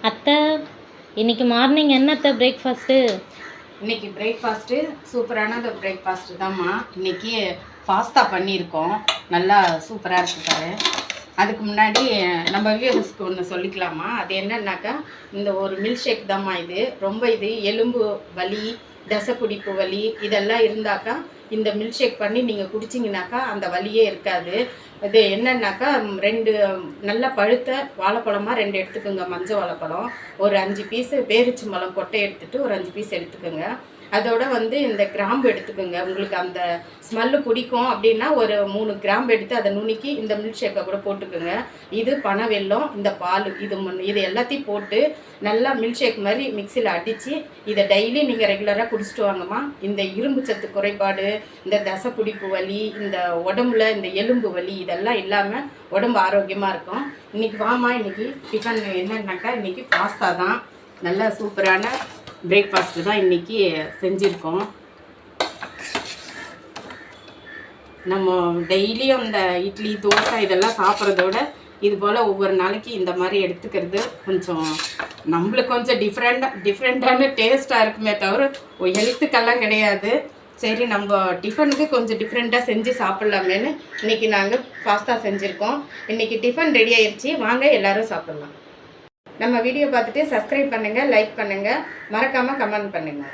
அத்தை, இன்னைக்கு மார்னிங் என்ன அத்தை பிரேக்ஃபாஸ்ட்டு? இன்னைக்கு பிரேக்ஃபாஸ்ட்டு சூப்பரான ஒரு பிரேக்ஃபாஸ்ட்டு தான்மா. இன்னைக்கு பாஸ்தா பண்ணியிருக்கோம். நல்லா சூப்பராக இருக்கு பாரு. அதுக்கு முன்னாடி நம்ம வியூவர்ஸ்க்கு ஒன்று சொல்லிக்கலாமா? அது என்னன்னாக்கா, இந்த ஒரு மில்க் ஷேக் தான்மா இது. ரொம்ப இது எலும்பு வலி, தசை பிடிப்பு வலி இதெல்லாம் இருந்தாக்கா இந்த மில்க் ஷேக் பண்ணி நீங்கள் குடிச்சிங்கனாக்கா அந்த வலியே இருக்காது. இது என்னன்னாக்கா, 2 நல்லா பழுத்த வாழைப்பழமாக 2 எடுத்துக்கோங்க. மஞ்சள் வாழைப்பழம் ஒரு 5 பீஸு, பேரிச்சம்பழம் கொட்டை எடுத்துகிட்டு ஒரு 5 பீஸ் எடுத்துக்கோங்க. அதோட இந்த கிராம்பு எடுத்துக்கோங்க. உங்களுக்கு அந்த ஸ்மெல்லு பிடிக்கும் அப்படின்னா ஒரு 3 கிராம்பு எடுத்து அதை நுணுக்கி இந்த மில்க் ஷேக்கை கூட போட்டுக்கோங்க. இது பனை வெல்லம், இந்த பால், இது எல்லாத்தையும் போட்டு நல்லா மில்க் ஷேக் மாதிரி மிக்சியில் அடித்து இதை டெய்லி நீங்கள் ரெகுலராக குடிச்சிட்டு வாங்கம்மா. இந்த இரும்பு சத்து குறைபாடு, இந்த தசை பிடிப்பு வலி, இந்த உடம்புல இந்த எலும்பு வலி இதெல்லாம் இல்லாமல் உடம்பு ஆரோக்கியமாக இருக்கும். இன்றைக்கி வாமா, இன்றைக்கி டிஃபன் என்னன்னாக்கா இன்றைக்கி பாஸ்தா தான். நல்லா சூப்பரான பிரேக்ஃபாஸ்ட்டு தான் இன்றைக்கி செஞ்சுருக்கோம். நம்ம டெய்லியும் இந்த இட்லி தோசை இதெல்லாம் சாப்பிட்றதோட இது போல் ஒவ்வொரு நாளைக்கு இந்த மாதிரி எடுத்துக்கிறது கொஞ்சம் நம்மளுக்கு கொஞ்சம் டிஃப்ரெண்ட்டான டேஸ்ட்டாக இருக்குமே தவிர ஹெல்த்துக்கெல்லாம் கிடையாது. சரி, நம்ம டிஃபனுக்கு கொஞ்சம் டிஃப்ரெண்ட்டாக செஞ்சு சாப்பிட்லாமேன்னு இன்றைக்கி நாங்கள் பாஸ்தா செஞ்சுருக்கோம். இன்றைக்கி டிஃபன் ரெடி ஆயிடுச்சு, வாங்க எல்லோரும் சாப்பிட்லாம். நம்ம வீடியோ பார்த்துட்டு சப்ஸ்கிரைப் பண்ணுங்கள், லைக் பண்ணுங்கள், மறக்காமல் கமெண்ட் பண்ணுங்கள்.